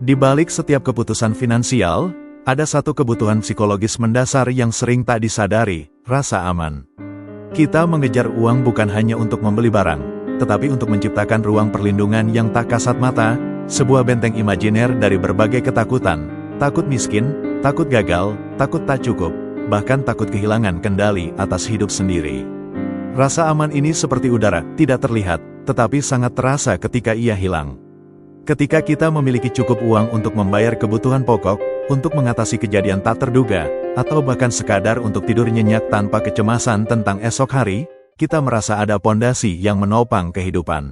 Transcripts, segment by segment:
Di balik setiap keputusan finansial, ada satu kebutuhan psikologis mendasar yang sering tak disadari, rasa aman. Kita mengejar uang bukan hanya untuk membeli barang, tetapi untuk menciptakan ruang perlindungan yang tak kasat mata, sebuah benteng imajiner dari berbagai ketakutan, takut miskin, takut gagal, takut tak cukup, bahkan takut kehilangan kendali atas hidup sendiri. Rasa aman ini seperti udara, tidak terlihat, tetapi sangat terasa ketika ia hilang. Ketika kita memiliki cukup uang untuk membayar kebutuhan pokok, untuk mengatasi kejadian tak terduga, atau bahkan sekadar untuk tidur nyenyak tanpa kecemasan tentang esok hari, kita merasa ada pondasi yang menopang kehidupan.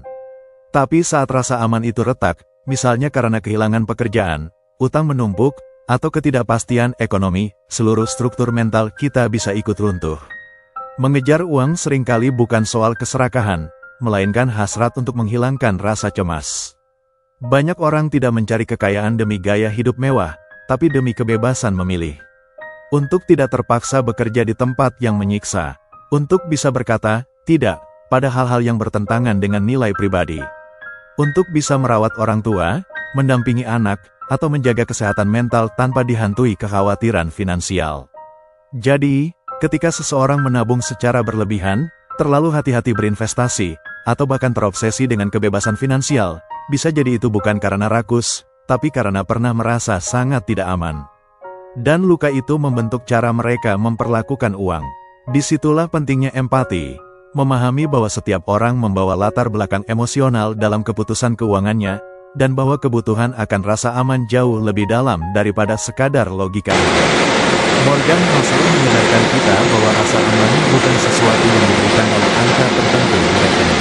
Tapi saat rasa aman itu retak, misalnya karena kehilangan pekerjaan, utang menumpuk, atau ketidakpastian ekonomi, seluruh struktur mental kita bisa ikut runtuh. Mengejar uang seringkali bukan soal keserakahan, melainkan hasrat untuk menghilangkan rasa cemas. Banyak orang tidak mencari kekayaan demi gaya hidup mewah, tapi demi kebebasan memilih. Untuk tidak terpaksa bekerja di tempat yang menyiksa. Untuk bisa berkata, tidak, pada hal-hal yang bertentangan dengan nilai pribadi. Untuk bisa merawat orang tua, mendampingi anak, atau menjaga kesehatan mental tanpa dihantui kekhawatiran finansial. Jadi, ketika seseorang menabung secara berlebihan, terlalu hati-hati berinvestasi, atau bahkan terobsesi dengan kebebasan finansial, bisa jadi itu bukan karena rakus, tapi karena pernah merasa sangat tidak aman. Dan luka itu membentuk cara mereka memperlakukan uang. Disitulah pentingnya empati, memahami bahwa setiap orang membawa latar belakang emosional dalam keputusan keuangannya, dan bahwa kebutuhan akan rasa aman jauh lebih dalam daripada sekadar logika. Morgan Housel menyadarkan kita bahwa rasa aman bukan sesuatu yang diberikan oleh angka tertentu di rekening.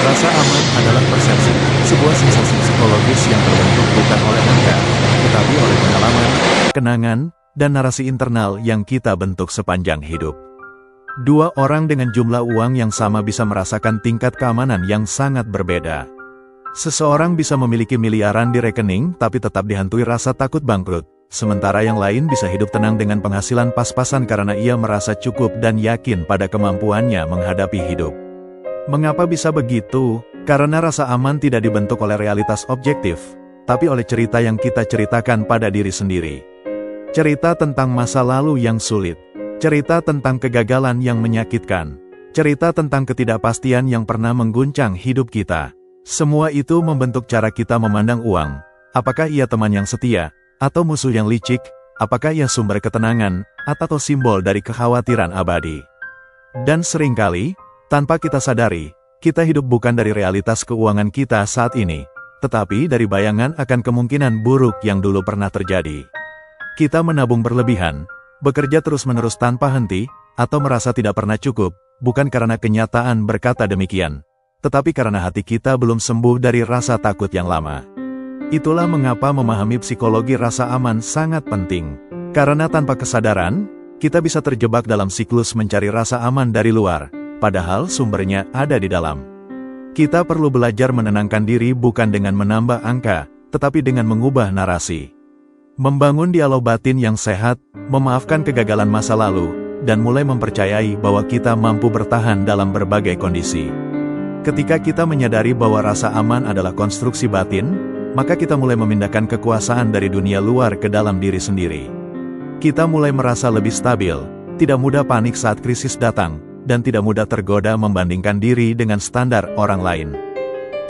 Rasa aman adalah persepsi, sebuah sensasi psikologis yang terbentuk bukan oleh angka, tetapi oleh pengalaman, kenangan, dan narasi internal yang kita bentuk sepanjang hidup. Dua orang dengan jumlah uang yang sama bisa merasakan tingkat keamanan yang sangat berbeda. Seseorang bisa memiliki miliaran di rekening tapi tetap dihantui rasa takut bangkrut, sementara yang lain bisa hidup tenang dengan penghasilan pas-pasan karena ia merasa cukup dan yakin pada kemampuannya menghadapi hidup. Mengapa bisa begitu? Karena rasa aman tidak dibentuk oleh realitas objektif, tapi oleh cerita yang kita ceritakan pada diri sendiri. Cerita tentang masa lalu yang sulit, cerita tentang kegagalan yang menyakitkan, cerita tentang ketidakpastian yang pernah mengguncang hidup kita. Semua itu membentuk cara kita memandang uang. Apakah ia teman yang setia, atau musuh yang licik? Apakah ia sumber ketenangan, atau simbol dari kekhawatiran abadi? Dan seringkali, tanpa kita sadari, kita hidup bukan dari realitas keuangan kita saat ini, tetapi dari bayangan akan kemungkinan buruk yang dulu pernah terjadi. Kita menabung berlebihan, bekerja terus-menerus tanpa henti, atau merasa tidak pernah cukup, bukan karena kenyataan berkata demikian, tetapi karena hati kita belum sembuh dari rasa takut yang lama. Itulah mengapa memahami psikologi rasa aman sangat penting. Karena tanpa kesadaran, kita bisa terjebak dalam siklus mencari rasa aman dari luar, padahal sumbernya ada di dalam. Kita perlu belajar menenangkan diri bukan dengan menambah angka, tetapi dengan mengubah narasi. Membangun dialog batin yang sehat, memaafkan kegagalan masa lalu, dan mulai mempercayai bahwa kita mampu bertahan dalam berbagai kondisi. Ketika kita menyadari bahwa rasa aman adalah konstruksi batin, maka kita mulai memindahkan kekuasaan dari dunia luar ke dalam diri sendiri. Kita mulai merasa lebih stabil, tidak mudah panik saat krisis datang, dan tidak mudah tergoda membandingkan diri dengan standar orang lain.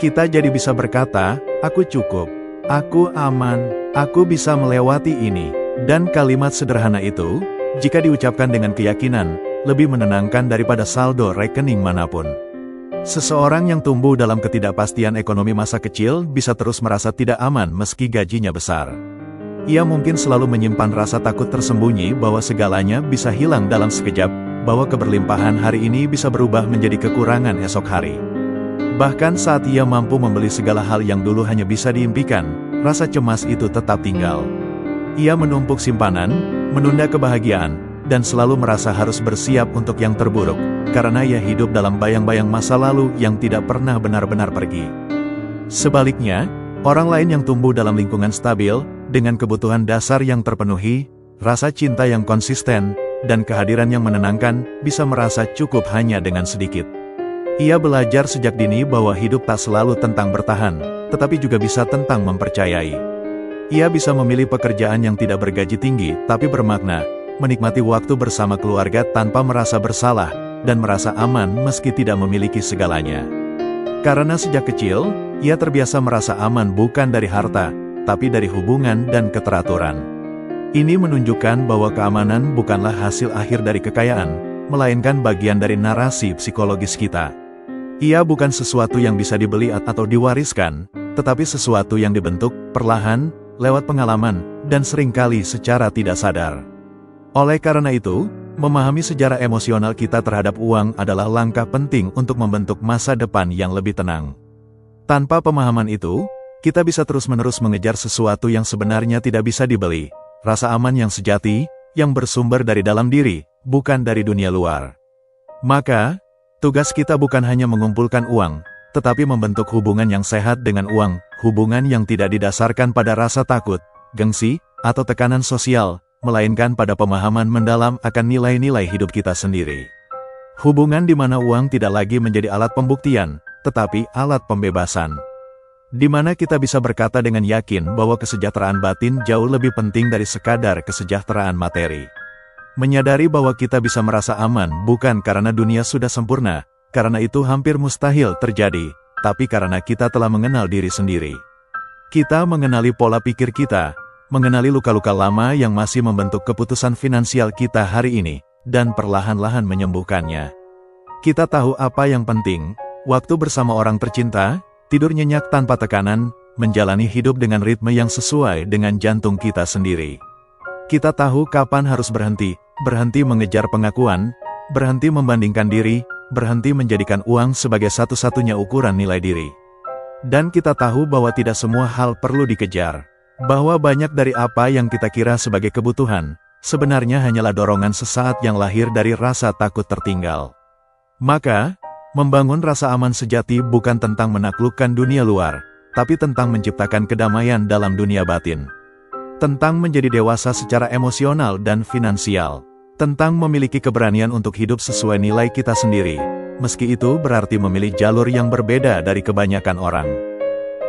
Kita jadi bisa berkata, aku cukup, aku aman, aku bisa melewati ini. Dan kalimat sederhana itu, jika diucapkan dengan keyakinan, lebih menenangkan daripada saldo rekening manapun. Seseorang yang tumbuh dalam ketidakpastian ekonomi masa kecil bisa terus merasa tidak aman meski gajinya besar. Ia mungkin selalu menyimpan rasa takut tersembunyi bahwa segalanya bisa hilang dalam sekejap, bahwa keberlimpahan hari ini bisa berubah menjadi kekurangan esok hari. Bahkan saat ia mampu membeli segala hal yang dulu hanya bisa diimpikan, rasa cemas itu tetap tinggal. Ia menumpuk simpanan, menunda kebahagiaan, dan selalu merasa harus bersiap untuk yang terburuk, karena ia hidup dalam bayang-bayang masa lalu yang tidak pernah benar-benar pergi. Sebaliknya, orang lain yang tumbuh dalam lingkungan stabil, dengan kebutuhan dasar yang terpenuhi, rasa cinta yang konsisten, dan kehadiran yang menenangkan, bisa merasa cukup hanya dengan sedikit. Ia belajar sejak dini bahwa hidup tak selalu tentang bertahan, tetapi juga bisa tentang mempercayai. Ia bisa memilih pekerjaan yang tidak bergaji tinggi tapi bermakna, menikmati waktu bersama keluarga tanpa merasa bersalah, dan merasa aman meski tidak memiliki segalanya. Karena sejak kecil, ia terbiasa merasa aman bukan dari harta, tapi dari hubungan dan keteraturan. Ini menunjukkan bahwa keamanan bukanlah hasil akhir dari kekayaan, melainkan bagian dari narasi psikologis kita. Ia bukan sesuatu yang bisa dibeli atau diwariskan, tetapi sesuatu yang dibentuk perlahan, lewat pengalaman, dan seringkali secara tidak sadar. Oleh karena itu, memahami sejarah emosional kita terhadap uang adalah langkah penting untuk membentuk masa depan yang lebih tenang. Tanpa pemahaman itu, kita bisa terus-menerus mengejar sesuatu yang sebenarnya tidak bisa dibeli, rasa aman yang sejati, yang bersumber dari dalam diri, bukan dari dunia luar. Maka, tugas kita bukan hanya mengumpulkan uang, tetapi membentuk hubungan yang sehat dengan uang, hubungan yang tidak didasarkan pada rasa takut, gengsi, atau tekanan sosial, melainkan pada pemahaman mendalam akan nilai-nilai hidup kita sendiri. Hubungan di mana uang tidak lagi menjadi alat pembuktian, tetapi alat pembebasan. Di mana kita bisa berkata dengan yakin bahwa kesejahteraan batin jauh lebih penting dari sekadar kesejahteraan materi. Menyadari bahwa kita bisa merasa aman bukan karena dunia sudah sempurna, karena itu hampir mustahil terjadi, tapi karena kita telah mengenal diri sendiri. Kita mengenali pola pikir kita, mengenali luka-luka lama yang masih membentuk keputusan finansial kita hari ini, dan perlahan-lahan menyembuhkannya. Kita tahu apa yang penting, waktu bersama orang tercinta, tidur nyenyak tanpa tekanan, menjalani hidup dengan ritme yang sesuai dengan jantung kita sendiri. Kita tahu kapan harus berhenti mengejar pengakuan, berhenti membandingkan diri, berhenti menjadikan uang sebagai satu-satunya ukuran nilai diri. Dan kita tahu bahwa tidak semua hal perlu dikejar, bahwa banyak dari apa yang kita kira sebagai kebutuhan, sebenarnya hanyalah dorongan sesaat yang lahir dari rasa takut tertinggal. Maka, membangun rasa aman sejati bukan tentang menaklukkan dunia luar, tapi tentang menciptakan kedamaian dalam dunia batin. Tentang menjadi dewasa secara emosional dan finansial. Tentang memiliki keberanian untuk hidup sesuai nilai kita sendiri, meski itu berarti memilih jalur yang berbeda dari kebanyakan orang.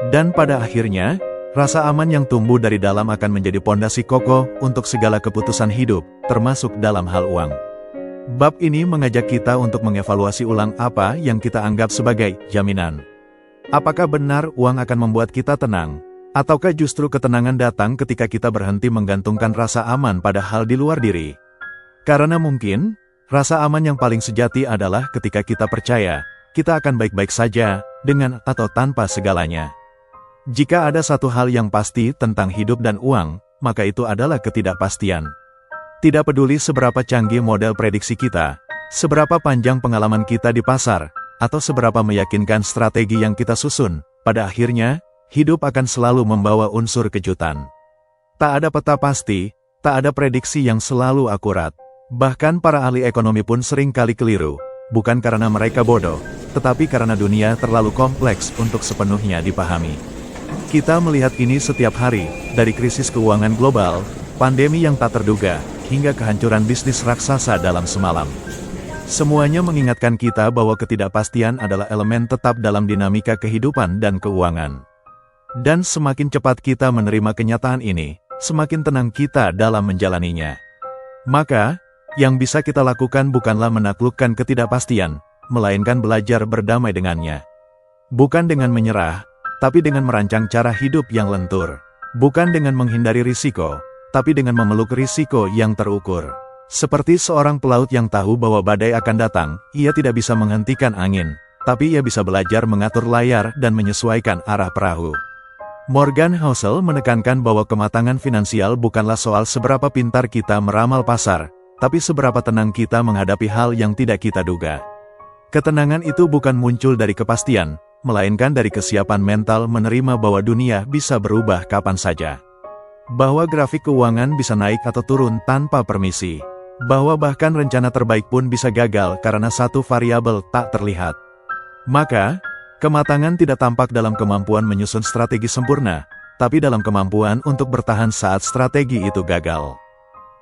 Dan pada akhirnya, rasa aman yang tumbuh dari dalam akan menjadi pondasi kokoh untuk segala keputusan hidup, termasuk dalam hal uang. Bab ini mengajak kita untuk mengevaluasi ulang apa yang kita anggap sebagai jaminan. Apakah benar uang akan membuat kita tenang? Ataukah justru ketenangan datang ketika kita berhenti menggantungkan rasa aman pada hal di luar diri? Karena mungkin, rasa aman yang paling sejati adalah ketika kita percaya, kita akan baik-baik saja, dengan atau tanpa segalanya. Jika ada satu hal yang pasti tentang hidup dan uang, maka itu adalah ketidakpastian. Tidak peduli seberapa canggih model prediksi kita, seberapa panjang pengalaman kita di pasar, atau seberapa meyakinkan strategi yang kita susun, pada akhirnya, hidup akan selalu membawa unsur kejutan. Tak ada peta pasti, tak ada prediksi yang selalu akurat. Bahkan para ahli ekonomi pun sering kali keliru, bukan karena mereka bodoh, tetapi karena dunia terlalu kompleks untuk sepenuhnya dipahami. Kita melihat ini setiap hari, dari krisis keuangan global, pandemi yang tak terduga, hingga kehancuran bisnis raksasa dalam semalam. Semuanya mengingatkan kita bahwa ketidakpastian adalah elemen tetap dalam dinamika kehidupan dan keuangan. Dan semakin cepat kita menerima kenyataan ini, semakin tenang kita dalam menjalaninya. Maka, yang bisa kita lakukan bukanlah menaklukkan ketidakpastian, melainkan belajar berdamai dengannya. Bukan dengan menyerah, tapi dengan merancang cara hidup yang lentur. Bukan dengan menghindari risiko, tapi dengan memeluk risiko yang terukur. Seperti seorang pelaut yang tahu bahwa badai akan datang, ia tidak bisa menghentikan angin, tapi ia bisa belajar mengatur layar dan menyesuaikan arah perahu. Morgan Housel menekankan bahwa kematangan finansial bukanlah soal seberapa pintar kita meramal pasar, tapi seberapa tenang kita menghadapi hal yang tidak kita duga. Ketenangan itu bukan muncul dari kepastian, melainkan dari kesiapan mental menerima bahwa dunia bisa berubah kapan saja. Bahwa grafik keuangan bisa naik atau turun tanpa permisi. Bahwa bahkan rencana terbaik pun bisa gagal karena satu variabel tak terlihat. Maka, kematangan tidak tampak dalam kemampuan menyusun strategi sempurna, tapi dalam kemampuan untuk bertahan saat strategi itu gagal.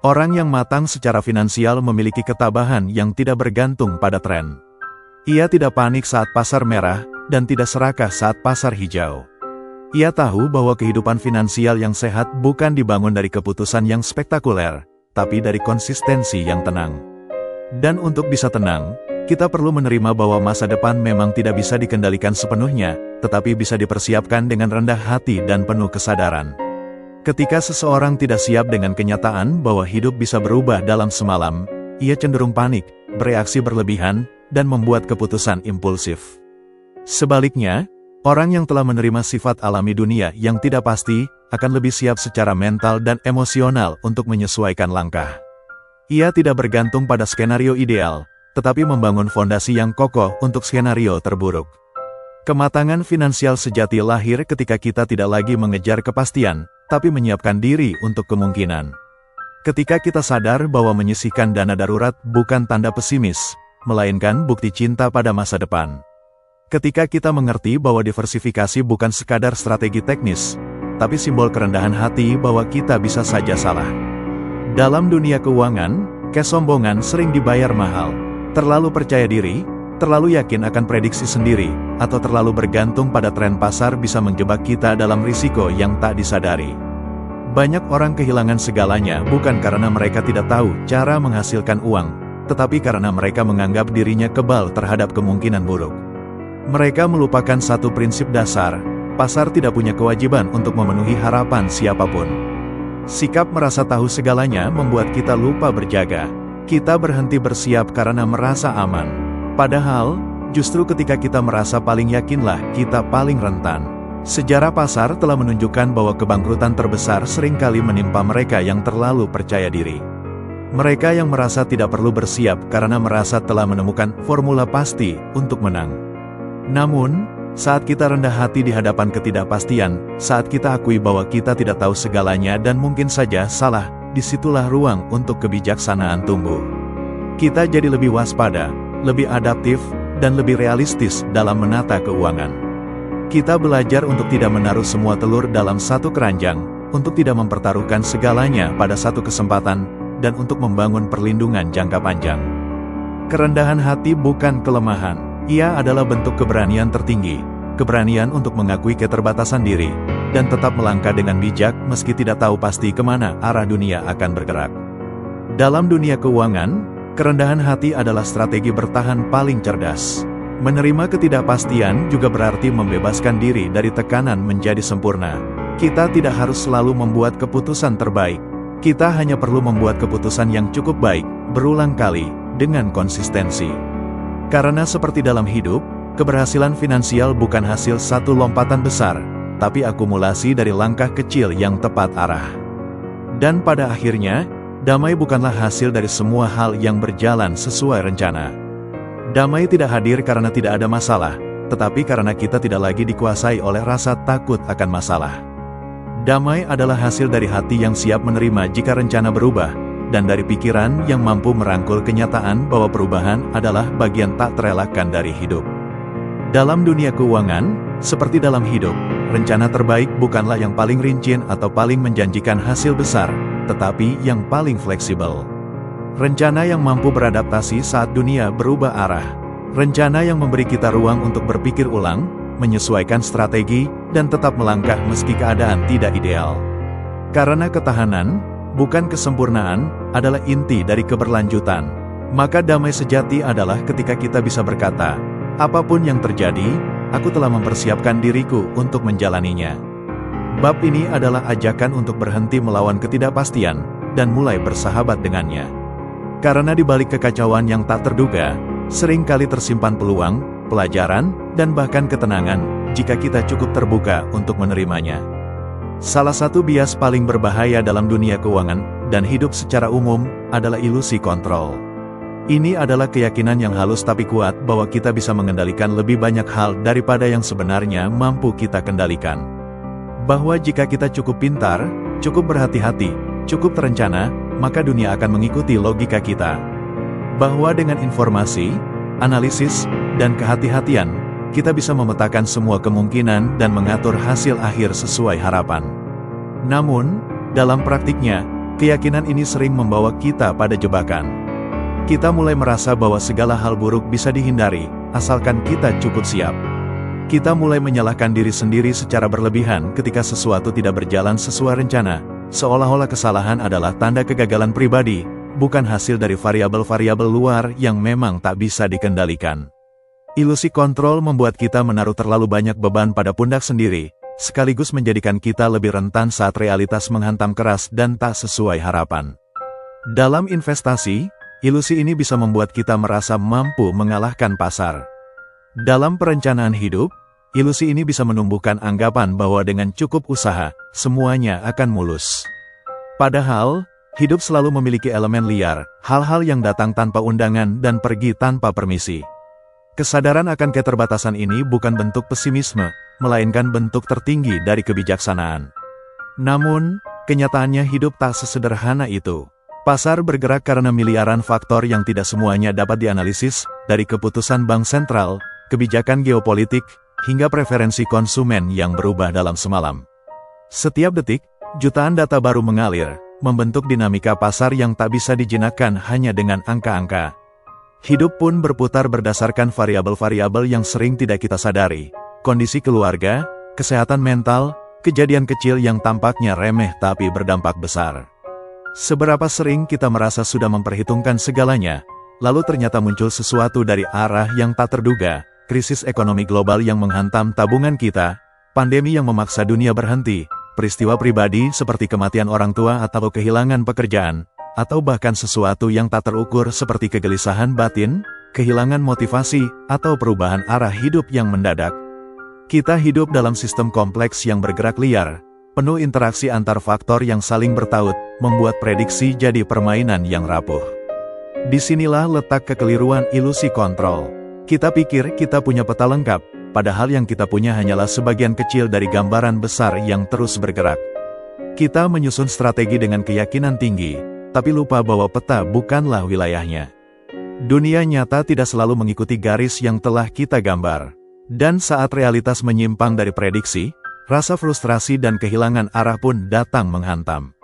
Orang yang matang secara finansial memiliki ketabahan yang tidak bergantung pada tren. Ia tidak panik saat pasar merah, dan tidak serakah saat pasar hijau. Ia tahu bahwa kehidupan finansial yang sehat bukan dibangun dari keputusan yang spektakuler, tapi dari konsistensi yang tenang. Dan untuk bisa tenang, kita perlu menerima bahwa masa depan memang tidak bisa dikendalikan sepenuhnya, tetapi bisa dipersiapkan dengan rendah hati dan penuh kesadaran. Ketika seseorang tidak siap dengan kenyataan bahwa hidup bisa berubah dalam semalam, ia cenderung panik, bereaksi berlebihan, dan membuat keputusan impulsif. Sebaliknya, orang yang telah menerima sifat alami dunia yang tidak pasti, akan lebih siap secara mental dan emosional untuk menyesuaikan langkah. Ia tidak bergantung pada skenario ideal, tetapi membangun fondasi yang kokoh untuk skenario terburuk. Kematangan finansial sejati lahir ketika kita tidak lagi mengejar kepastian, tapi menyiapkan diri untuk kemungkinan. Ketika kita sadar bahwa menyisihkan dana darurat bukan tanda pesimis, melainkan bukti cinta pada masa depan. Ketika kita mengerti bahwa diversifikasi bukan sekadar strategi teknis, tapi simbol kerendahan hati bahwa kita bisa saja salah. Dalam dunia keuangan, kesombongan sering dibayar mahal. Terlalu percaya diri, terlalu yakin akan prediksi sendiri, atau terlalu bergantung pada tren pasar bisa menjebak kita dalam risiko yang tak disadari. Banyak orang kehilangan segalanya bukan karena mereka tidak tahu cara menghasilkan uang, tetapi karena mereka menganggap dirinya kebal terhadap kemungkinan buruk. Mereka melupakan satu prinsip dasar, pasar tidak punya kewajiban untuk memenuhi harapan siapapun. Sikap merasa tahu segalanya membuat kita lupa berjaga. Kita berhenti bersiap karena merasa aman. Padahal, justru ketika kita merasa paling yakinlah kita paling rentan. Sejarah pasar telah menunjukkan bahwa kebangkrutan terbesar seringkali menimpa mereka yang terlalu percaya diri. Mereka yang merasa tidak perlu bersiap karena merasa telah menemukan formula pasti untuk menang. Namun, saat kita rendah hati di hadapan ketidakpastian, saat kita akui bahwa kita tidak tahu segalanya dan mungkin saja salah, disitulah ruang untuk kebijaksanaan tumbuh. Kita jadi lebih waspada, lebih adaptif, dan lebih realistis dalam menata keuangan. Kita belajar untuk tidak menaruh semua telur dalam satu keranjang, untuk tidak mempertaruhkan segalanya pada satu kesempatan, dan untuk membangun perlindungan jangka panjang. Kerendahan hati bukan kelemahan. Ia adalah bentuk keberanian tertinggi, keberanian untuk mengakui keterbatasan diri, dan tetap melangkah dengan bijak meski tidak tahu pasti kemana arah dunia akan bergerak. Dalam dunia keuangan, kerendahan hati adalah strategi bertahan paling cerdas. Menerima ketidakpastian juga berarti membebaskan diri dari tekanan menjadi sempurna. Kita tidak harus selalu membuat keputusan terbaik. Kita hanya perlu membuat keputusan yang cukup baik, berulang kali, dengan konsistensi. Karena seperti dalam hidup, keberhasilan finansial bukan hasil satu lompatan besar, tapi akumulasi dari langkah kecil yang tepat arah. Dan pada akhirnya, damai bukanlah hasil dari semua hal yang berjalan sesuai rencana. Damai tidak hadir karena tidak ada masalah, tetapi karena kita tidak lagi dikuasai oleh rasa takut akan masalah. Damai adalah hasil dari hati yang siap menerima jika rencana berubah, dan dari pikiran yang mampu merangkul kenyataan bahwa perubahan adalah bagian tak terelakkan dari hidup. Dalam dunia keuangan, seperti dalam hidup, rencana terbaik bukanlah yang paling rinci atau paling menjanjikan hasil besar, tetapi yang paling fleksibel. Rencana yang mampu beradaptasi saat dunia berubah arah. Rencana yang memberi kita ruang untuk berpikir ulang, menyesuaikan strategi, dan tetap melangkah meski keadaan tidak ideal. Karena ketahanan, bukan kesempurnaan, adalah inti dari keberlanjutan. Maka damai sejati adalah ketika kita bisa berkata, apapun yang terjadi, aku telah mempersiapkan diriku untuk menjalaninya. Bab ini adalah ajakan untuk berhenti melawan ketidakpastian, dan mulai bersahabat dengannya. Karena di balik kekacauan yang tak terduga, seringkali tersimpan peluang, pelajaran, dan bahkan ketenangan, jika kita cukup terbuka untuk menerimanya. Salah satu bias paling berbahaya dalam dunia keuangan, dan hidup secara umum, adalah ilusi kontrol. Ini adalah keyakinan yang halus tapi kuat bahwa kita bisa mengendalikan lebih banyak hal daripada yang sebenarnya mampu kita kendalikan. Bahwa jika kita cukup pintar, cukup berhati-hati, cukup terencana, maka dunia akan mengikuti logika kita. Bahwa dengan informasi, analisis, dan kehati-hatian, kita bisa memetakan semua kemungkinan dan mengatur hasil akhir sesuai harapan. Namun, dalam praktiknya, keyakinan ini sering membawa kita pada jebakan. Kita mulai merasa bahwa segala hal buruk bisa dihindari, asalkan kita cukup siap. Kita mulai menyalahkan diri sendiri secara berlebihan ketika sesuatu tidak berjalan sesuai rencana, seolah-olah kesalahan adalah tanda kegagalan pribadi, bukan hasil dari variabel-variabel luar yang memang tak bisa dikendalikan. Ilusi kontrol membuat kita menaruh terlalu banyak beban pada pundak sendiri, sekaligus menjadikan kita lebih rentan saat realitas menghantam keras dan tak sesuai harapan. Dalam investasi, ilusi ini bisa membuat kita merasa mampu mengalahkan pasar. Dalam perencanaan hidup, ilusi ini bisa menumbuhkan anggapan bahwa dengan cukup usaha, semuanya akan mulus. Padahal, hidup selalu memiliki elemen liar, hal-hal yang datang tanpa undangan dan pergi tanpa permisi. Kesadaran akan keterbatasan ini bukan bentuk pesimisme, melainkan bentuk tertinggi dari kebijaksanaan. Namun, kenyataannya hidup tak sesederhana itu. Pasar bergerak karena miliaran faktor yang tidak semuanya dapat dianalisis, dari keputusan bank sentral, kebijakan geopolitik, hingga preferensi konsumen yang berubah dalam semalam. Setiap detik, jutaan data baru mengalir, membentuk dinamika pasar yang tak bisa dijinakkan hanya dengan angka-angka. Hidup pun berputar berdasarkan variabel-variabel yang sering tidak kita sadari. Kondisi keluarga, kesehatan mental, kejadian kecil yang tampaknya remeh tapi berdampak besar. Seberapa sering kita merasa sudah memperhitungkan segalanya, lalu ternyata muncul sesuatu dari arah yang tak terduga, krisis ekonomi global yang menghantam tabungan kita, pandemi yang memaksa dunia berhenti, peristiwa pribadi seperti kematian orang tua atau kehilangan pekerjaan, atau bahkan sesuatu yang tak terukur seperti kegelisahan batin, kehilangan motivasi, atau perubahan arah hidup yang mendadak. Kita hidup dalam sistem kompleks yang bergerak liar, penuh interaksi antar faktor yang saling bertaut, membuat prediksi jadi permainan yang rapuh. Disinilah letak kekeliruan ilusi kontrol. Kita pikir kita punya peta lengkap, padahal yang kita punya hanyalah sebagian kecil dari gambaran besar yang terus bergerak. Kita menyusun strategi dengan keyakinan tinggi, tapi lupa bahwa peta bukanlah wilayahnya. Dunia nyata tidak selalu mengikuti garis yang telah kita gambar. Dan saat realitas menyimpang dari prediksi, rasa frustrasi dan kehilangan arah pun datang menghantam.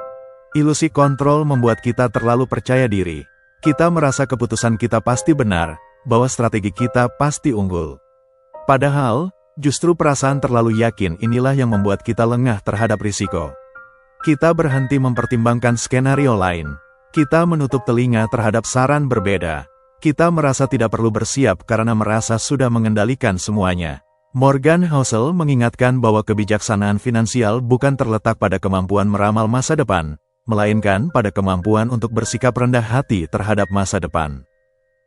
Ilusi kontrol membuat kita terlalu percaya diri. Kita merasa keputusan kita pasti benar, bahwa strategi kita pasti unggul. Padahal, justru perasaan terlalu yakin inilah yang membuat kita lengah terhadap risiko. Kita berhenti mempertimbangkan skenario lain. Kita menutup telinga terhadap saran berbeda. Kita merasa tidak perlu bersiap karena merasa sudah mengendalikan semuanya. Morgan Housel mengingatkan bahwa kebijaksanaan finansial bukan terletak pada kemampuan meramal masa depan, melainkan pada kemampuan untuk bersikap rendah hati terhadap masa depan.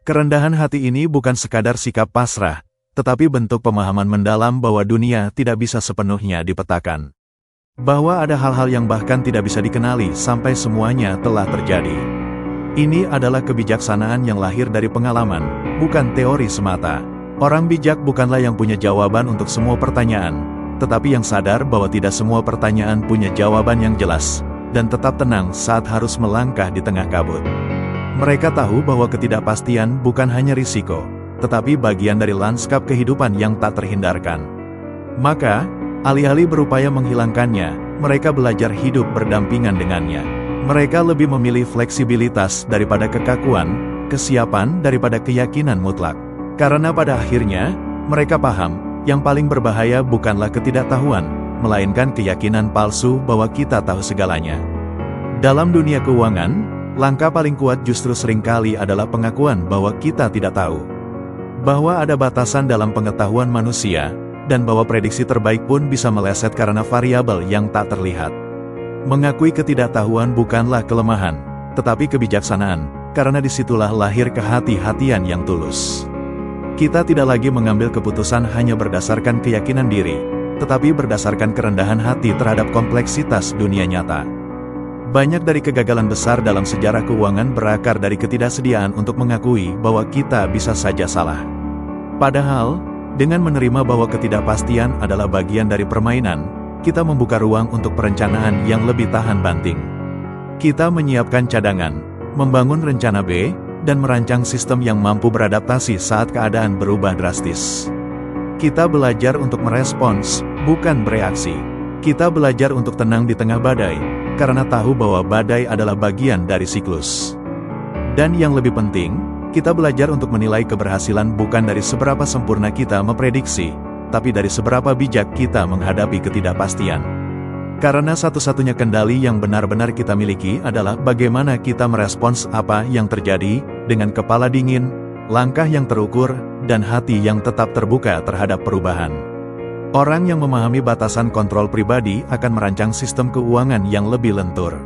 Kerendahan hati ini bukan sekadar sikap pasrah, tetapi bentuk pemahaman mendalam bahwa dunia tidak bisa sepenuhnya dipetakan. Bahwa ada hal-hal yang bahkan tidak bisa dikenali sampai semuanya telah terjadi. Ini adalah kebijaksanaan yang lahir dari pengalaman, bukan teori semata. Orang bijak bukanlah yang punya jawaban untuk semua pertanyaan, tetapi yang sadar bahwa tidak semua pertanyaan punya jawaban yang jelas, dan tetap tenang saat harus melangkah di tengah kabut. Mereka tahu bahwa ketidakpastian bukan hanya risiko, tetapi bagian dari lanskap kehidupan yang tak terhindarkan. Maka, alih-alih berupaya menghilangkannya, mereka belajar hidup berdampingan dengannya. Mereka lebih memilih fleksibilitas daripada kekakuan, kesiapan daripada keyakinan mutlak. Karena pada akhirnya, mereka paham, yang paling berbahaya bukanlah ketidaktahuan, melainkan keyakinan palsu bahwa kita tahu segalanya. Dalam dunia keuangan, langkah paling kuat justru seringkali adalah pengakuan bahwa kita tidak tahu. Bahwa ada batasan dalam pengetahuan manusia, dan bahwa prediksi terbaik pun bisa meleset karena variabel yang tak terlihat. Mengakui ketidaktahuan bukanlah kelemahan, tetapi kebijaksanaan, karena disitulah lahir kehati-hatian yang tulus. Kita tidak lagi mengambil keputusan hanya berdasarkan keyakinan diri, tetapi berdasarkan kerendahan hati terhadap kompleksitas dunia nyata. Banyak dari kegagalan besar dalam sejarah keuangan berakar dari ketidaksediaan untuk mengakui bahwa kita bisa saja salah. Padahal, dengan menerima bahwa ketidakpastian adalah bagian dari permainan, kita membuka ruang untuk perencanaan yang lebih tahan banting. Kita menyiapkan cadangan, membangun rencana B, dan merancang sistem yang mampu beradaptasi saat keadaan berubah drastis. Kita belajar untuk merespons, bukan bereaksi. Kita belajar untuk tenang di tengah badai, karena tahu bahwa badai adalah bagian dari siklus. Dan yang lebih penting, kita belajar untuk menilai keberhasilan bukan dari seberapa sempurna kita memprediksi, tapi dari seberapa bijak kita menghadapi ketidakpastian. Karena satu-satunya kendali yang benar-benar kita miliki adalah bagaimana kita merespons apa yang terjadi, dengan kepala dingin, langkah yang terukur, dan hati yang tetap terbuka terhadap perubahan. Orang yang memahami batasan kontrol pribadi akan merancang sistem keuangan yang lebih lentur.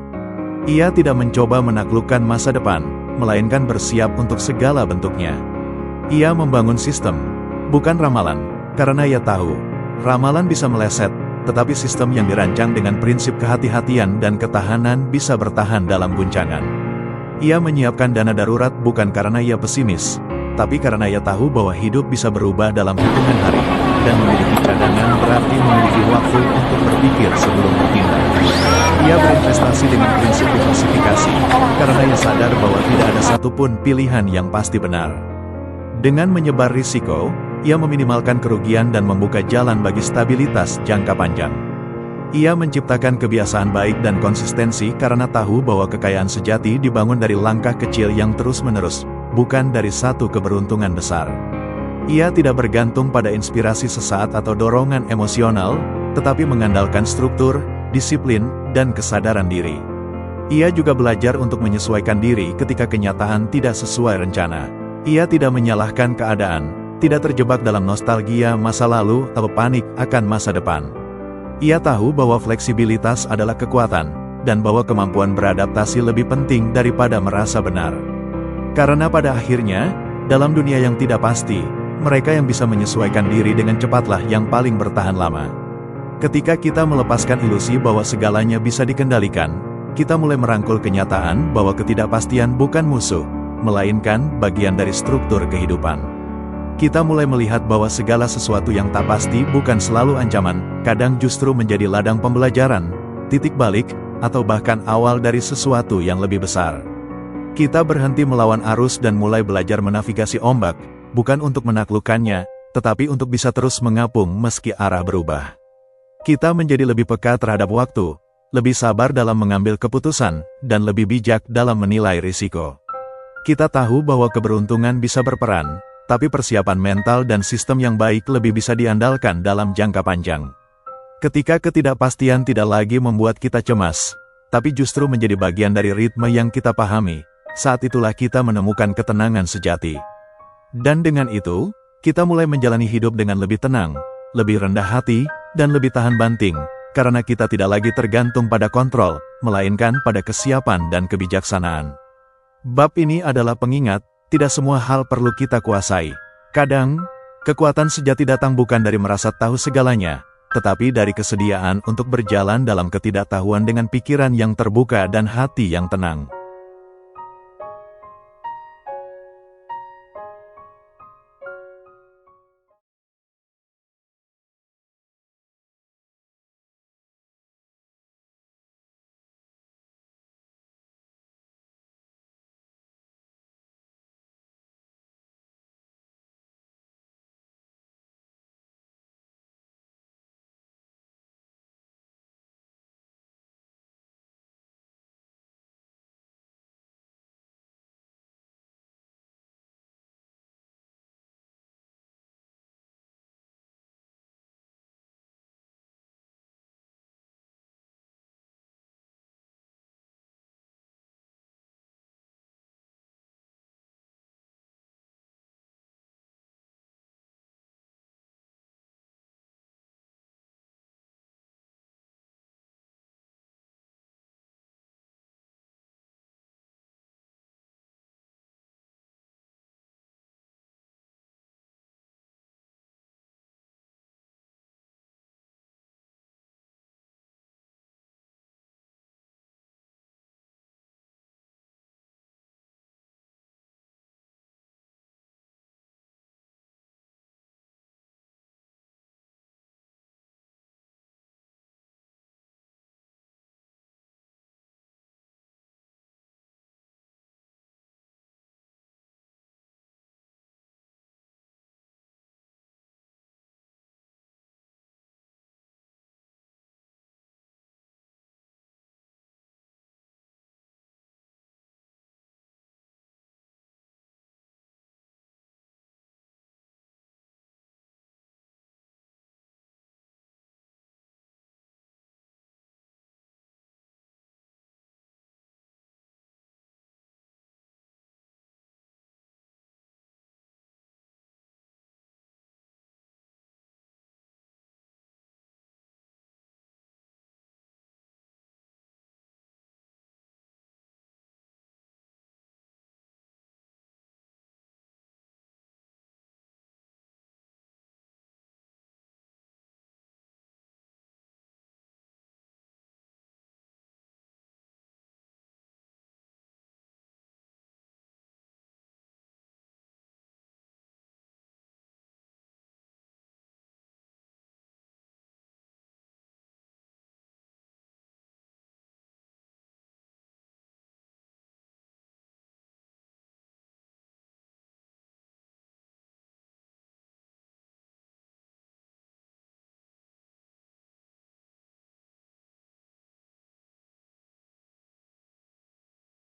Ia tidak mencoba menaklukkan masa depan, melainkan bersiap untuk segala bentuknya. Ia membangun sistem, bukan ramalan, karena ia tahu, ramalan bisa meleset, tetapi sistem yang dirancang dengan prinsip kehati-hatian dan ketahanan bisa bertahan dalam guncangan. Ia menyiapkan dana darurat bukan karena ia pesimis, tapi karena ia tahu bahwa hidup bisa berubah dalam hitungan hari, dan memiliki cadangan berarti memiliki waktu untuk berpikir sebelum bertindak. Ia berinvestasi dengan prinsip diversifikasi, karena ia sadar bahwa tidak ada satupun pilihan yang pasti benar. Dengan menyebar risiko, ia meminimalkan kerugian dan membuka jalan bagi stabilitas jangka panjang. Ia menciptakan kebiasaan baik dan konsistensi karena tahu bahwa kekayaan sejati dibangun dari langkah kecil yang terus-menerus, bukan dari satu keberuntungan besar. Ia tidak bergantung pada inspirasi sesaat atau dorongan emosional, tetapi mengandalkan struktur, disiplin, dan kesadaran diri. Ia juga belajar untuk menyesuaikan diri ketika kenyataan tidak sesuai rencana. Ia tidak menyalahkan keadaan, tidak terjebak dalam nostalgia masa lalu atau panik akan masa depan. Ia tahu bahwa fleksibilitas adalah kekuatan, dan bahwa kemampuan beradaptasi lebih penting daripada merasa benar. Karena pada akhirnya, dalam dunia yang tidak pasti, mereka yang bisa menyesuaikan diri dengan cepatlah yang paling bertahan lama. Ketika kita melepaskan ilusi bahwa segalanya bisa dikendalikan, kita mulai merangkul kenyataan bahwa ketidakpastian bukan musuh, melainkan bagian dari struktur kehidupan. Kita mulai melihat bahwa segala sesuatu yang tak pasti bukan selalu ancaman, kadang justru menjadi ladang pembelajaran, titik balik, atau bahkan awal dari sesuatu yang lebih besar. Kita berhenti melawan arus dan mulai belajar menavigasi ombak, bukan untuk menaklukkannya, tetapi untuk bisa terus mengapung meski arah berubah. Kita menjadi lebih peka terhadap waktu, lebih sabar dalam mengambil keputusan, dan lebih bijak dalam menilai risiko. Kita tahu bahwa keberuntungan bisa berperan, tapi persiapan mental dan sistem yang baik lebih bisa diandalkan dalam jangka panjang. Ketika ketidakpastian tidak lagi membuat kita cemas, tapi justru menjadi bagian dari ritme yang kita pahami, saat itulah kita menemukan ketenangan sejati. Dan dengan itu, kita mulai menjalani hidup dengan lebih tenang, lebih rendah hati, dan lebih tahan banting, karena kita tidak lagi tergantung pada kontrol, melainkan pada kesiapan dan kebijaksanaan. Bab ini adalah pengingat, tidak semua hal perlu kita kuasai. Kadang, kekuatan sejati datang bukan dari merasa tahu segalanya, tetapi dari kesediaan untuk berjalan dalam ketidaktahuan dengan pikiran yang terbuka dan hati yang tenang.